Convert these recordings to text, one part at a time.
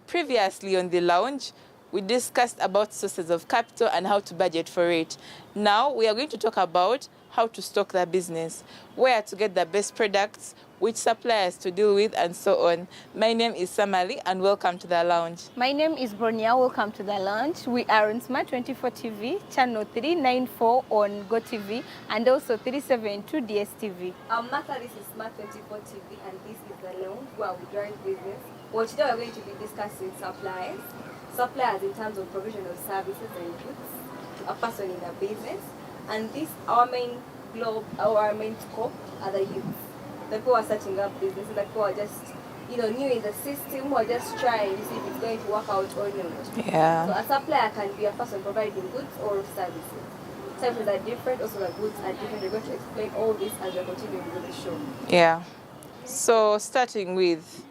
Previously on the lounge, we discussed about sources of capital and how to budget for it. Now we are going to talk about how to stock the business, where to get the best products, which suppliers to deal with, and so on. My name is Samali, and welcome to the lounge. My name is Bronia. Welcome to the lounge. We are on Smart 24 TV, channel 394 on Go TV, and also 372 DSTV. Martha, this is Smart 24 TV, and this is the lounge where we drive business. Well, today we're going to be discussing suppliers. Suppliers in terms of provision of services and goods to a person in a business. And this, our main scope are the youth. The people who are setting up businesses, the people who are just, new in the system, who are just trying to see if it's going to work out or not. Yeah. So a supplier can be a person providing goods or services. Services are different, also the goods are different. We're going to explain all this as we're continuing with the show. Yeah. So starting with,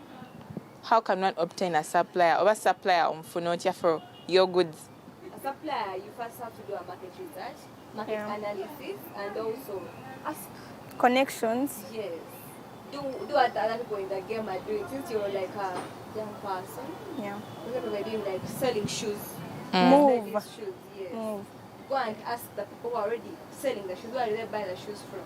how can one obtain a supplier or a supplier for your goods? A supplier, you first have to do a market research, market analysis, and also ask Connections. Yes. Do what other people in the game are doing. Since you're like a young person, Yeah. for example, we're doing like selling shoes. Move. Ladies' shoes, yes. Move. Go and ask the people who are already selling the shoes. Where do they buy the shoes from?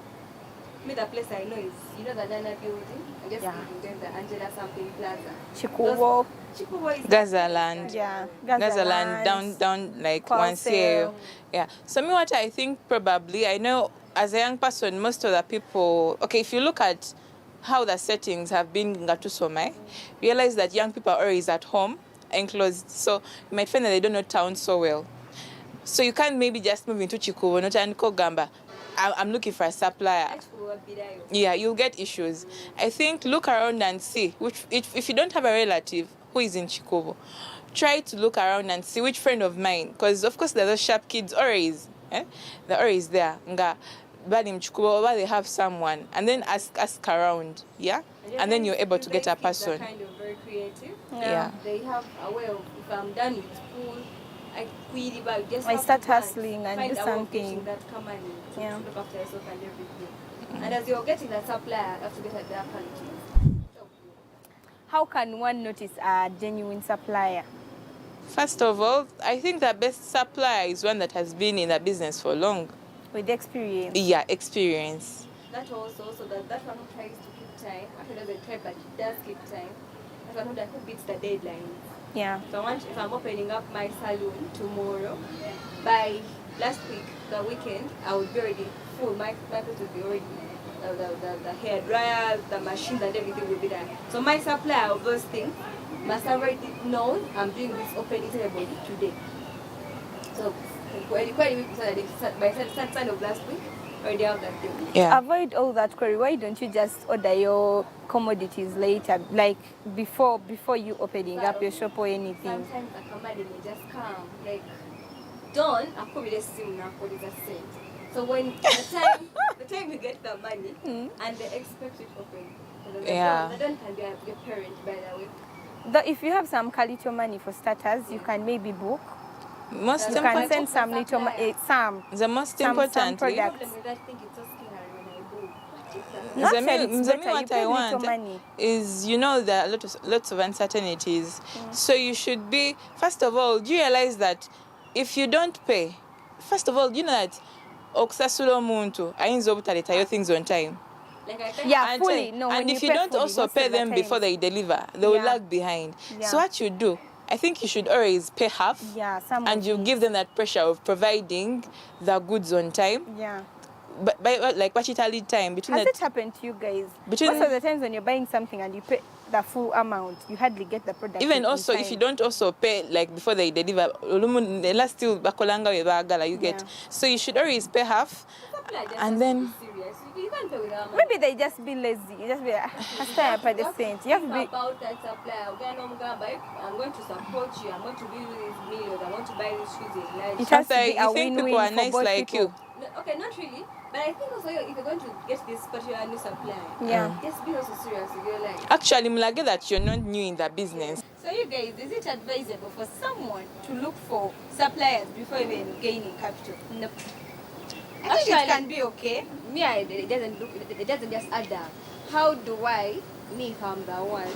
Me, the place I know is, the Nana building. I just give them the Angela something plaza. Chikubo. Chikubo is Gazaland. Yeah. Gazaland down like once a year. Yeah. So me, what I think probably, I know as a young person, most of the people, okay, if you look at how the settings have been in Gatusomai, realize that young people are always at home, enclosed. So you might find that they don't know town so well. So you can't maybe just move into Chikubo, not and Gamba. I'm looking for a supplier. Yeah, you'll get issues. I think look around and see which if you don't have a relative who is in Chikobo, try to look around and see which friend of mine, because of course there's those sharp kids always. They're always there. But in Chikobo, they have someone, and then ask around, yeah, and then you're able to get a person. Kind of very creative. Yeah. They have a way of, if I'm done with school, I start hustling and do something. That company to look after yourself and everything. And as you're getting that supplier, you have to get at their quality. How can one notice a genuine supplier? First of all, I think the best supplier is one that has been in the business for long. With experience. Yeah, experience. That also, so that one who tries to keep time, actually doesn't try, but does keep time. That's one who beats the deadline. Yeah. So if I'm opening up my salon tomorrow, by last week, the weekend, I would be already full. My place would be already, the hair dryer, the machines and everything will be there. So my supplier of those things must have already known I'm doing this opening ceremony today. So by the end of last week, already have that thing. Yeah. To avoid all that query, why don't you just order your commodities later, like before you opening up your shop or anything? Sometimes a commodity may just come, like, done, I'll probably just see now what is a cent. So when the time you get the money and they expect it open, the don't can be your parent, by the way. If you have some little money for starters, you can maybe book. You can send some little some. The most important products. What I want is, there are lots of uncertainties. So you should be, first of all, do you realize that if you don't pay, first of all, you know that okusasula omuntu ayinza obutaleta your things on time. Fully. No, and if you don't also pay them before they deliver, they will lag behind. So what you do, I think you should always pay half, and you give them that pressure of providing the goods on time. Yeah. But by like what lead time between. Has it happened to you guys? Most of the times when you're buying something and you pay the full amount, you hardly get the product. Even also, if you don't also pay like before they deliver, still you get. So you should always pay half, and then. Maybe they just be lazy. You just be by the cent. You have to be about that supplier. I'm going to support you. I'm going to give you these meals. I want to buy these shoes. It has to be a win-win. People are nice like you. Okay, not really. But I think also if you're going to get this particular new supplier, Yeah. just be also serious with your life. Actually, Mulage, that you're not new in the business. So you guys, is it advisable for someone to look for suppliers before even gaining capital? No. I think it can be okay. Yeah, it doesn't just add up. How do I, me if I'm the one,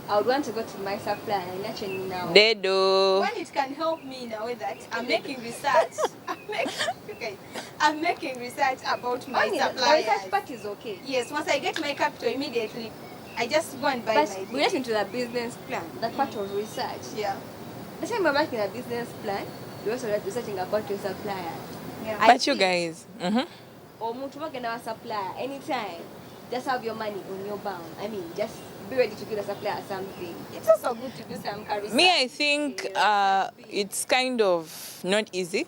I would want to go to my supplier and actually now. They do. When it can help me in a way that I'm making research. I'm making research about my The suppliers. research part is okay. Yes, once I get my capital immediately, I just go and buy But my relating to the business plan, that part of research. Yeah. The time you're making a business plan, you're also researching about your supplier. Yeah. But you guys, Or mtu wagenda wa supplier anytime. Just have your money on your bound. I mean, just be ready to give the supplier something. It's also good to do some research. me, I think it's kind of not easy.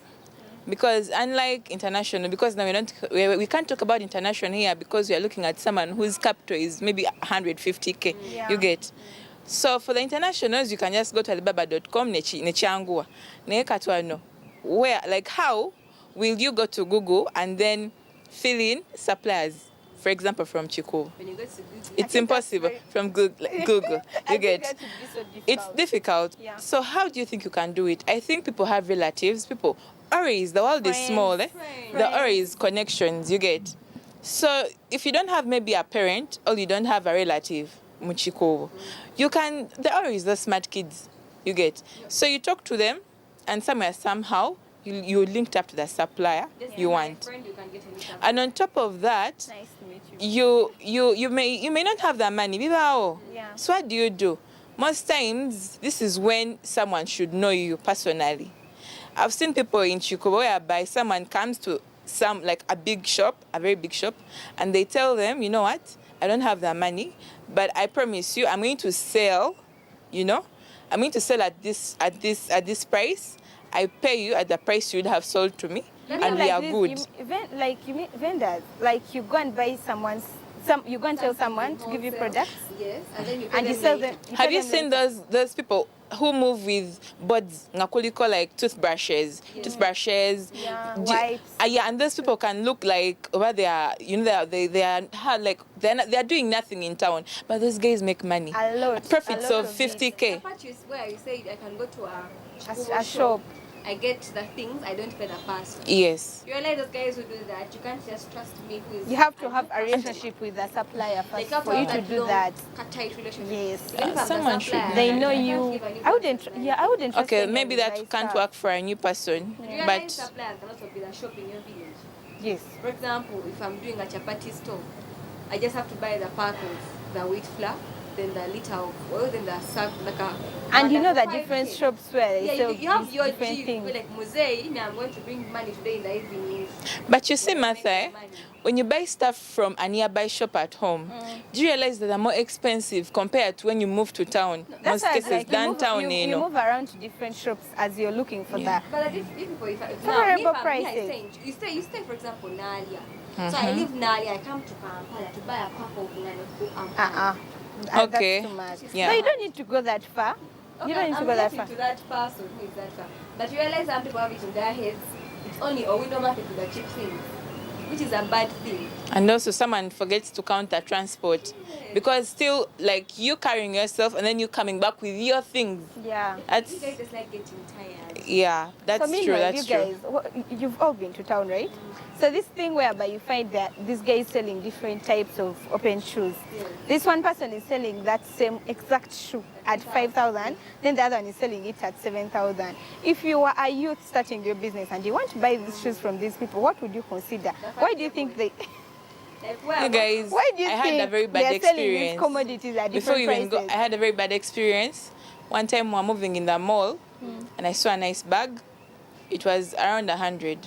Because unlike international, because now we can't talk about international here because we are looking at someone whose capital is maybe 150k. Yeah. You get. So for the internationals, you can just go to alibaba.com nechangua. Nekatwano. Where, like, how will you go to Google and then fill in suppliers? For example, from Chico. When you go to Google, It's impossible from Google. I You think get. that would be so difficult. It's difficult. Yeah. So how do you think you can do it? I think people have relatives. People, the world is small. Eh? Friends. The is connections. You get. So if you don't have maybe a parent or you don't have a relative, muchiko, you can. The is the smart kids. You get. So you talk to them, and somehow you linked up to the supplier just you be my want. friend, you can get any supplier. And on top of that, Nice to meet you. you may not have that money. Yeah. So what do? Most times, this is when someone should know you personally. I've seen people in Chico whereby someone comes to a big shop, a very big shop, and they tell them, you know what, I don't have that money, but I promise you, I'm going to sell, I'm going to sell at this price. I pay you at the price you'd have sold to me, and we are good. You mean vendors, like you go and buy you go and tell someone to give you products, Yes, and then you and you sell them. Have you seen those people who move with buds, ngakuliko, like toothbrushes, Yeah, wipes. Yeah, and those people can look like over there, they are like they're doing nothing in town, but those guys make money. A lot. Profits a lot of The 50k. part is where you say I can go to A shop. I get the things, I don't pay the password. Yes. You realize those guys who do that, you can't just trust me who is. You have to have a relationship with the supplier Like, first for you to do that. Tight relationship. Yes. Even if I'm the Someone should supplier, do They I know can't you. give a new I wouldn't. person Yeah, I wouldn't. trust Okay, anyone maybe with that my can't stuff. work for a new person, You realize but suppliers can also be the shop in your village. Yes. For example, if I'm doing a chapati store, I just have to buy the pack of the wheat flour, then the liter of oil, then the sack, like a. And you know the 5K. different shops where they Yeah, sell you have these your different G, things. like Musei, me, I'm going to bring money today in the evening. But you see, When I make Martha, the money. when you buy stuff from a nearby shop at home, do you realize that they're more expensive compared to when you move to town? Most why I cases, like downtown, you move around to different shops as you're looking for Yeah. that. But if people, if Favorable prices. you stay, for example, Nalia. So I leave Nalia, I come to Kampala to buy a pack of Nano. Okay. That's too much. Yeah. No, you don't need to go that far. You don't need to go that far. To that person who is that far. But you realize some people have it in their heads. It's only a window market with the cheap things, which is a bad thing. And also someone forgets to count the transport. Because still, like, you carrying yourself and then you coming back with your things. Yeah. That's, You guys just like getting tired. yeah, that's So true, meanwhile, that's you true. guys, you've all been to town, right? So this thing whereby you find that these guys selling different types of open shoes. Yeah. This one person is selling that same exact shoe at 5,000, then the other one is selling it at 7,000. If you are a youth starting your business and you want to buy these shoes from these people, what would you consider? Why do you think they? Like, where? You guys, Why do you I think had a very they bad are selling these experience. commodities at Before different you even prices? go, I had a very bad experience. One time we were moving in the mall and I saw a nice bag. It was around 100.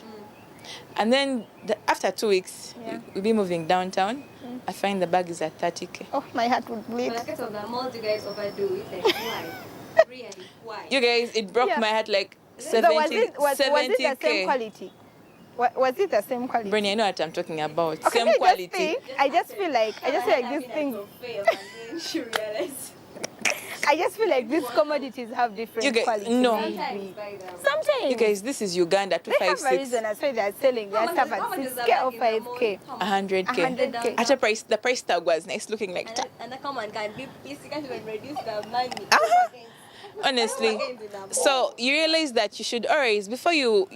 And then after 2 weeks, Yeah. we'll be moving downtown. I find the bag is at 30k. Oh, my heart would bleed. For the case of the malls, you guys overdo it. Like, why? Really? Why? You guys, it broke Yeah. my heart like So 70, was it the same 70k. quality? Was it the same quality? Bernie, I know what I'm talking about. Okay, Same no, quality. I just feel like these things. Fail, and then she realized. I just feel like these commodities have different quality. No. Sometimes. You guys, this is Uganda, They have a 256. reason as why they are selling their stuff at 6K or 5K. 100K. 100K. At a price, the price tag was nice looking like that. And the common can be can't even reduce the money. Honestly. So you realize that you should always, before you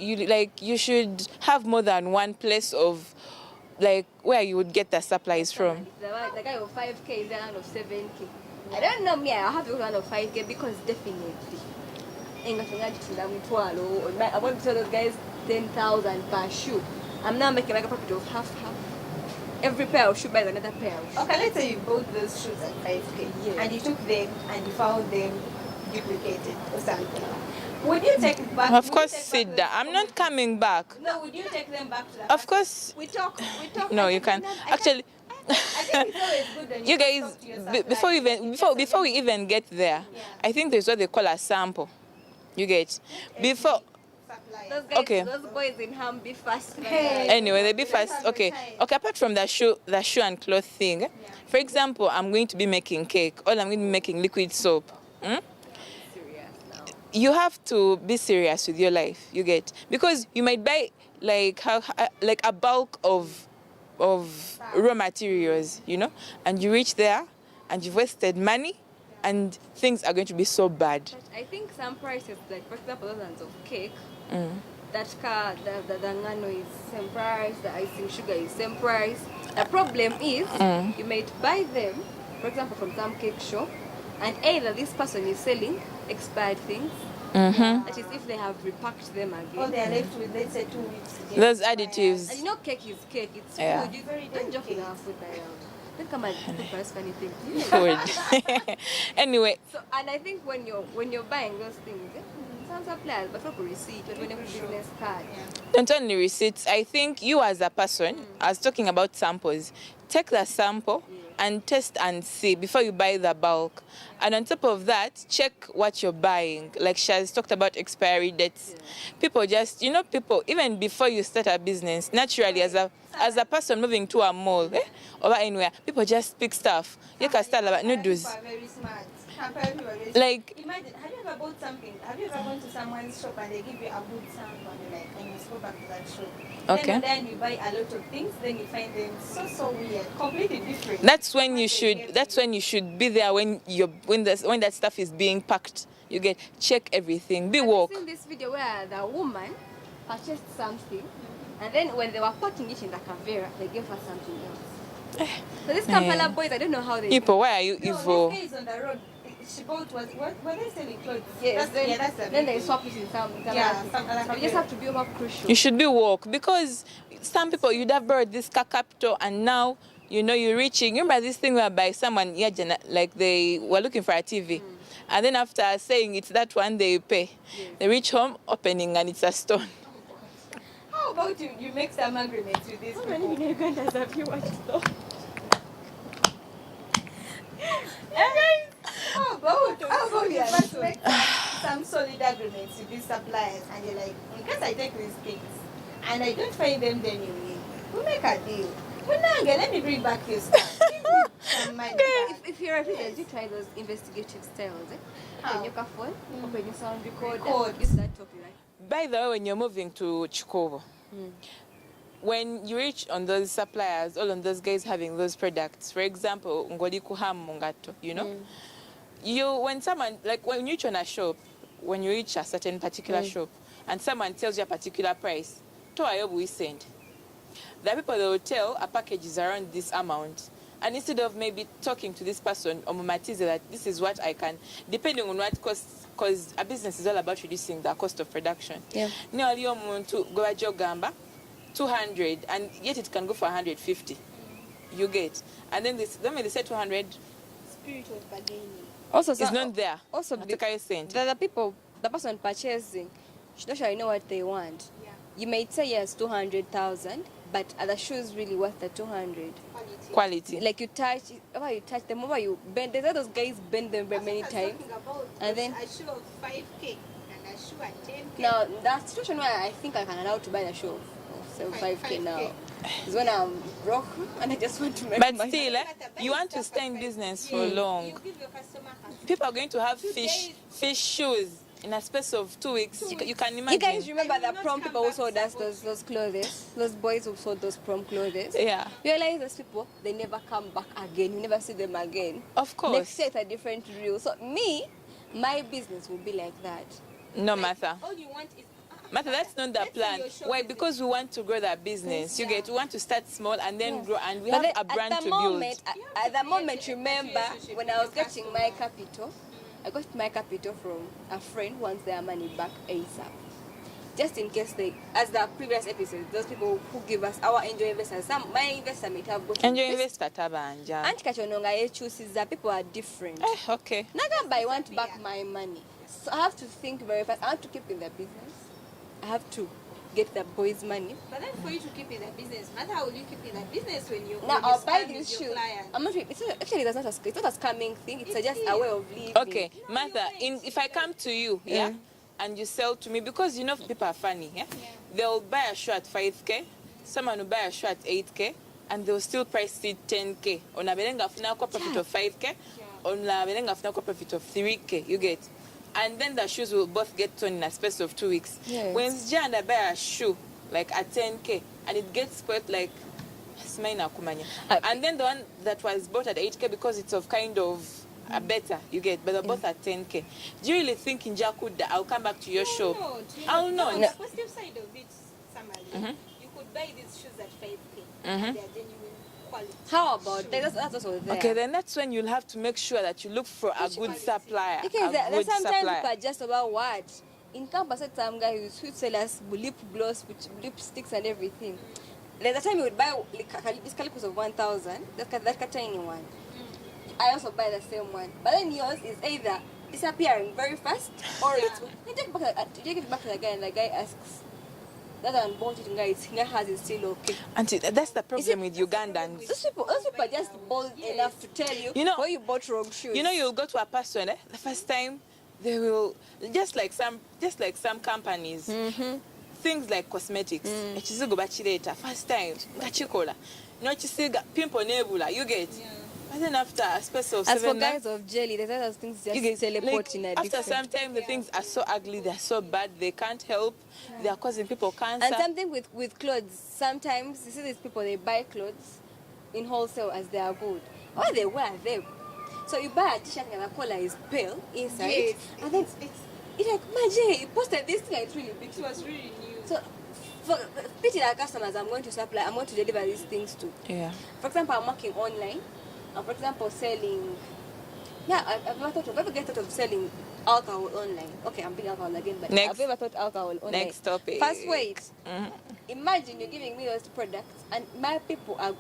should have more than one place of like where you would get the supplies from. The guy of 5K is the one of 7K. I don't know me, I have the one of 5K because definitely. I'm going to tell those guys 10,000 per shoe. I'm now making like a profit of half. Every pair of shoes buys another pair of shoes. Okay, let's say you bought those shoes at 5K and you took them and you found them duplicated or something. Would you take it back? Of course, Sida. I'm not coming back. No, would you take them back to the Of course. We talk. No, you can't. Actually, I think it's always good when you guys, before we even get there, I think there's what they call a sample. You get before. Those guys, Okay. Those boys in Ham be fast. Anyway, they be fast. Okay. Apart from the shoe and cloth thing, for example, I'm going to be making cake, or I'm going to be making liquid soap. You have to be serious with your life. You get, because you might buy like a bulk of raw materials, you know, and you reach there and you've wasted money, and things are going to be so bad. I think some prices, like for example, thousands of cake. That the ngano is same price, the icing sugar is same price. The problem is you might buy them, for example, from some cake shop, and either this person is selling expired things, that is if they have repacked them again, or they are left with, let's say, 2 weeks. Those additives. And you know, cake is cake. It's food. You don't joke with our food around. Don't come and put us funny things. Food. Anyway. So, and I think when you're buying those things, some suppliers, but not for receipt, but when you business card. Don't only receipts. I think you as a person, I was talking about samples. Take the sample and test and see before you buy the bulk. And on top of that, check what you're buying. Like she has talked about expiry dates. People just, people, even before you start a business, naturally as a person moving to a mall or anywhere, people just pick stuff. You can start about noodles. Very smart. Like, imagine, have you ever bought something? Have you ever gone to someone's shop and they give you a good sample and you just go back to that shop? Okay. Then you buy a lot of things, then you find them so weird, completely different. That's when you should be there when that stuff is being packed. You get, check everything. Be woke. I've seen this video where the woman purchased something, and then when they were packing it in the Kavera, they gave her something else. So these Kampala boys, I don't know how they. People, why are you evil? This guy is on the road. She bought were they selling clothes? Yes. That's the Then they swap it in some other thing. You just have to be over crucial. You should be woke, because some people, you'd have bought this capital and now you're reaching. Remember this thing whereby someone like they were looking for a TV, and then after saying it's that one they pay, they reach home opening and it's a stone. How about you make some agreements with these people? How many Ugandans have you watched though? How about you first make some solid agreements with these suppliers, and you're like, in case I take these things and I don't find them, then we'll make a deal. Well, now let me bring back your stuff. Give me some money back. If you're a business, you try those investigative styles. Open your phone, open your sound recorder, you start talking like. By the way, when you're moving to Chikovo, when you reach on those suppliers, all on those guys having those products, for example, Ngoli Kuham Mungato, when someone, like when you reach on a shop, when you reach a certain particular shop, and someone tells you a particular price, to Ayobu we send. There are people that will tell a package is around this amount. And instead of maybe talking to this person or Mumatize that this is what I can, depending on what costs, because a business is all about reducing the cost of production. Yeah. Now, you want to go at your gamba, 200, and yet it can go for 150. You get. And then when they say 200, Spirit of bargaining. Also, it's not there. Also, the the person purchasing should actually know what they want. Yeah. You may say yes, 200,000, but are the shoes really worth the 200? quality. Like you touch them, over you bend. There's those guys bend them very many times, and then a shoe of 5K and a shoe at 10K. now that situation where I think I can allow to buy the shoe of 5K now is when I'm broke and I just want to make But money. still, you want to stay in business for long. You give your customer people are going to have fish shoes in a space of 2 weeks. You can imagine. You guys remember the prom people who sold us those clothes? Those boys who sold those prom clothes? Yeah. You realize those people, they never come back again. You never see them again. Of course. Next year it's a different rule. So my business will be like that. No, Like, Martha. all you want is... Martha, that's not the plan. Why? Because we want to grow that business. You get, we want to start small and then grow, and we have a brand to build. At the moment, remember, when I was getting my capital, I got my capital from a friend who wants their money back ASAP. Just in case as the previous episode, those people who give us our angel investors, my investor might have got Angel investor tabanja. And Kachononga chooses that people are different. Okay. Nagamba, I want back my money. So I have to think very fast. I want to keep in the business. I have to get the boys' money. But then for you to keep in the business, Martha, how will you keep in the business when you now I'll buy these shoes? I'm not. It's not a scamming thing. It's just a way of living. Okay, Martha. If I come to you, yeah, and you sell to me, because you know people are funny, yeah? They'll buy a shoe at 5K, someone will buy a shoe at 8K, and they'll still price it 10K. On a belenga funa ko profit of 5K, on a belenga funa ko profit of 3K. You get. And then the shoes will both get torn in a space of 2 weeks. Yes. When Sja and I buy a shoe like at 10K and it gets spoiled like and then the one that was bought at 8K because it's of kind of a better, you get, but they're both at 10K. Do you really think in Jakuda I'll come back to your shop? I'll know. The positive side of it, Samali, you could buy these shoes at 5K and they're genuine quality. How about that? That's also there. Okay, then that's when you'll have to make sure that you look for a good supplier. Because there's sometimes people are just about what? In campus, some guy who sell us lip gloss, lipsticks and everything. There's a time you would buy this calicos of 1,000, that's a tiny one. I also buy the same one. But then yours is either disappearing very fast or it's... You take it back to the guy and the guy asks, that one bought it, guys, has is still okay. Auntie, that's the problem with Ugandans. Those people are just bold enough to tell you, where you bought wrong shoes. You know, you'll go to a person, the first time, they will, just like some companies, things like cosmetics, first time, pimple nebula, you get. And then after a space of 7 months. As for guys of jelly, there's other things just teleport in a different... After some time, the things are so ugly, they're so bad, they can't help, they are causing people cancer. And something with clothes, sometimes you see these people, they buy clothes in wholesale as they are good. Why they wear them? So you buy a t-shirt and the collar is pale inside, and then it's like, Majay, you posted this thing, it's really big. It was really new. So, for pity our customers, I'm going to deliver these things to. Yeah. For example, I'm working online. For example, selling... Yeah, I've never thought of selling alcohol online. Okay, I'm being alcohol again, but I've never thought alcohol online. Next topic. First, wait. Imagine you're giving me those products and my people are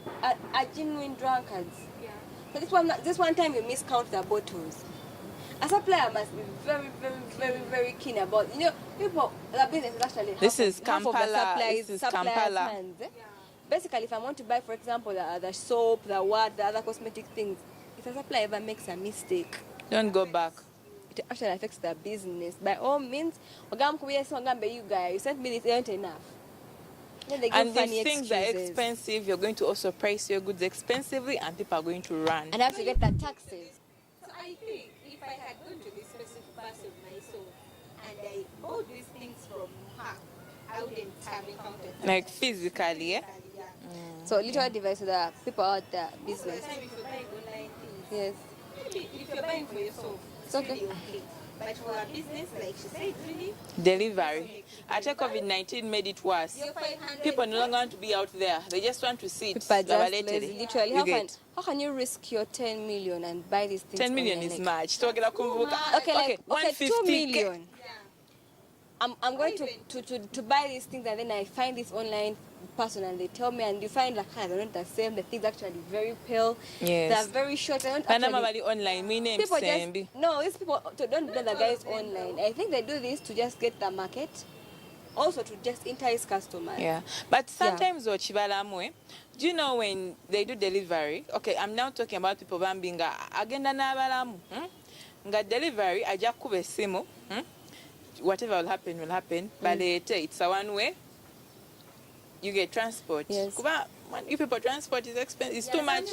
genuine drunkards. Yeah. So this one time you miscount the bottles. A supplier must be very, very, very, very keen about, people, the business is actually this is half of the supplier's hands. Basically, if I want to buy, for example, the soap, the other cosmetic things, if a supplier ever makes a mistake, don't go back. It actually affects the business. By all means, you guys, you sent me this, ain't enough. Then they give and funny if things are expensive, you're going to also price your goods expensively, and people are going to run. And I have to get the taxes. So I think if I had gone to this specific person myself and I bought these things from her, I wouldn't have encountered that. Like physically, yeah? So little advice to the people out there, business. Most of the time if you're buying online things, Yes. maybe if you're buying for yourself, it's Okay. really okay. But for a business, like she said, really, Delivery. I think COVID-19 made it worse. you're 500. People no longer want to be out there. They just want to sit. People are just Lavalete. lazy. Literally, You how can you risk your 10 million and buy these things? 10 million online? is Like, much. Okay, Okay, 2 150K. million. I'm going to buy these things and then I find this online person and they tell me and you find like they're not the same. The things actually very pale. Yes. They're very short. They don't Panama actually, Valley online. My name people Sembi. just no. These people don't know the guys online. I think they do this to just get the market, also to just entice customers. Yeah, but sometimes do you know when they do delivery? Okay, I'm now talking about people being agenda n'abalamu. Nga delivery aja kube simu. Whatever will happen. But it's a one way. You get transport. Yes. Kuba, you people transport is expensive. It's too much.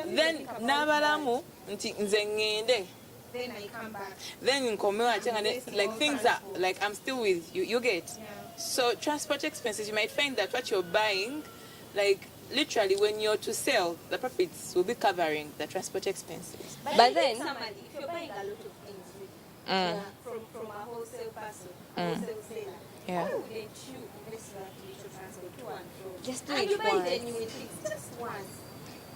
Then n'abalamu nti nze ngende then I come back. Then in like things are like I'm still with you. You get. Yeah. So transport expenses, you might find that what you're buying, like literally when you're to sell, the profits will be covering the transport expenses. But then, Somebody, if you're buying a lot of things from a wholesale person, wholesale seller, Yeah. why wouldn't you invest that little transport to and fro? Just do and it you buy once. genuine things just once.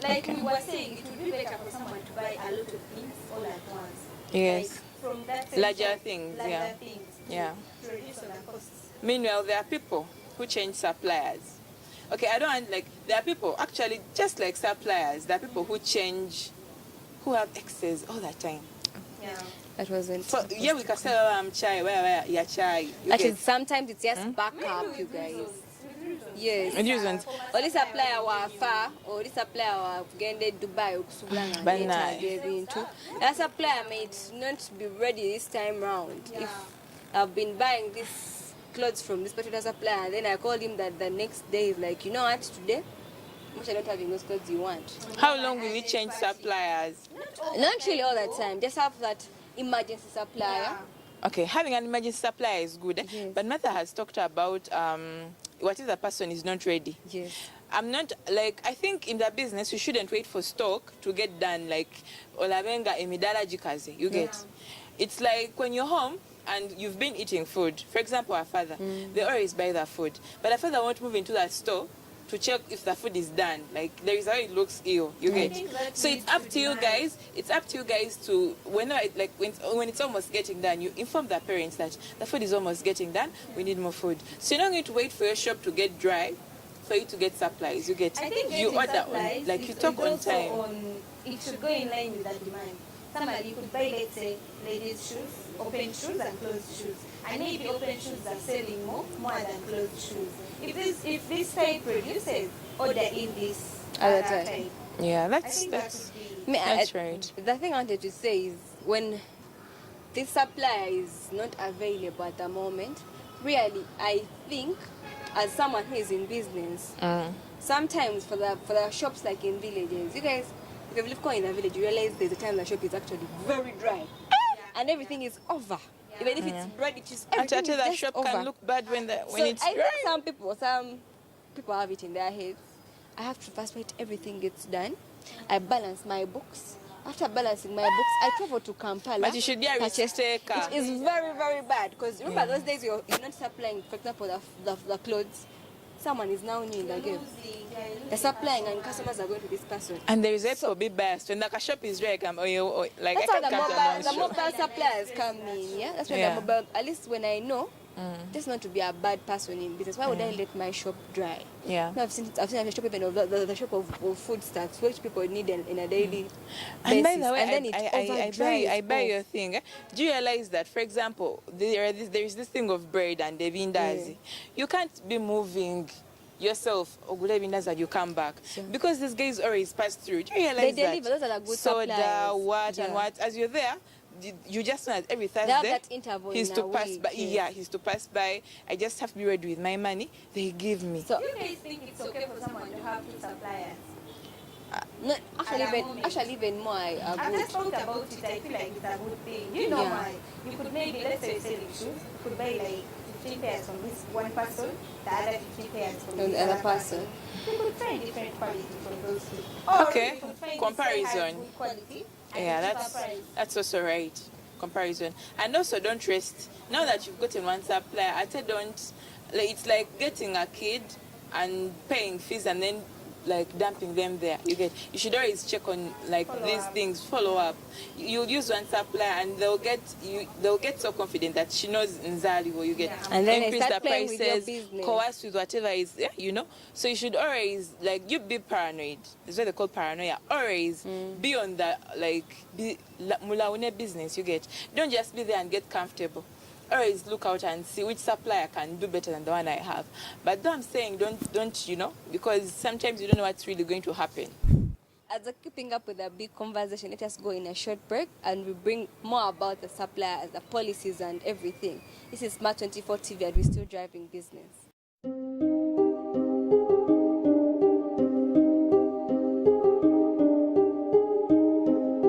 Like Okay. we were saying, it would be better for someone to buy a lot of things all at once. Yes. Like from that same Larger shop, things, larger yeah. things Yeah. to reduce on the costs. Meanwhile, there are people who change suppliers. Okay, I don't want, like, there are people, actually, just like suppliers, there are people who change, who have excess all the time. Yeah. that wasn't. For, yeah, we can sell chai, where, yeah, chai. You Actually, get. sometimes it's just backup, you guys. Yes. And reasons. Or this supplier wa far, or this supplier wa gende Dubai ukusubulanga Bana. into. That supplier may not be ready this time round. If I've been buying this clothes from this particular supplier, and then I called him that the next day he's like, you know what, today, I don't have those clothes you want. How long will you change suppliers? Not really all the time. Just have that emergency supplier. Okay, having an emergency supplier is good. Yes. But Martha has talked about what if the person is not ready. Yes. I'm not, like, I think in the business you shouldn't wait for stock to get done, like olabenga emidala jikaze, you get. It's like when you're home and you've been eating food. For example, our father, they always buy their food. But our father won't move into that store to check if the food is done. Like, there is how it looks ill, you get. So it's up to you guys. It's up to you guys to, when it's almost getting done, you inform the parents that the food is almost getting done, we need more food. So you're not going to wait for your shop to get dry for you to get supplies, you get. I think You order supplies, on, like, you it's talk on also time. It should go in line with the demand. Somebody could buy, let's say, ladies' shoes, open shoes and closed shoes. And maybe open shoes are selling more than closed shoes. If this type produces, order in this Other other type. type. Yeah, I that's think that would be. That's right. The thing I wanted to say is when this supplier is not available at the moment, really, I think as someone who is in business, sometimes for the shops like in villages, you guys, if you live in a village, you realize there's a time the shop is actually very dry, and everything is over. Even if it's bread, it is everything Until is the just shop over. can look bad when So it's I dry. think some people have it in their heads. I have to first wait everything gets done. I balance my books. After balancing my books, I travel to Kampala. But you should get a risk purchase. taker. It is very, very bad because remember those days you're not supplying, for example, the clothes. Someone is now new in the game. They're supplying and customers are going to this person. And there is a be biased. When the shop is dry, like, That's I how can count the on one shop. mobile suppliers come in. Yeah, that's when Yeah. the mobile. At least when I know, just not to be a bad person in business. Why would I let my shop dry? Yeah. No, I've seen a shop even of the shop of food stuffs which people need in a daily And by basis. the way, and then it I buy overdries your thing. Do you realize that, for example, there is this thing of bread and the vindazi. You can't be moving yourself ogule vindazi and you come back because these guys always pass through. Do you realize They deliver. that? Those are the good Soda, suppliers. what Yeah. and what. As you're there, you just know that every They have Thursday that interval he's in to a pass week, by. yes. Yeah, he's to pass by. I just have to be ready with my money. They give me. So You guys think it's okay for someone to have two suppliers? no, actually, At that even more I've good. just thought about it. I feel like it's a good thing. You know Yeah. why? You could maybe, let's say you're selling shoes, you could buy like 15 pairs from this one person, the other 15 pairs from From this the other other person. You could find different quality from those two. Or Okay. you could find Comparison. this one has good quality and Yeah, a cheaper that's price. also right. Comparison. And also don't rest. Now that you've gotten one supplier, I say don't, like, it's like getting a kid and paying fees and then like dumping them there. You should always check on like these things, follow up. You'll use one supplier and they'll get so confident that she knows Nzali what you get. And then they increase start the playing with your prices, business. coerce with whatever is So you should always, like, you be paranoid. That's what they call paranoia. Always be on the, like, be mulaune business, you get. Don't just be there and get comfortable. Always look out and see which supplier can do better than the one I have. But though I'm saying don't, because sometimes you don't know what's really going to happen. As a keeping up with the big conversation, let us go in a short break and we bring more about the suppliers, the policies and everything. This is Smart 24 TV and we're still driving business.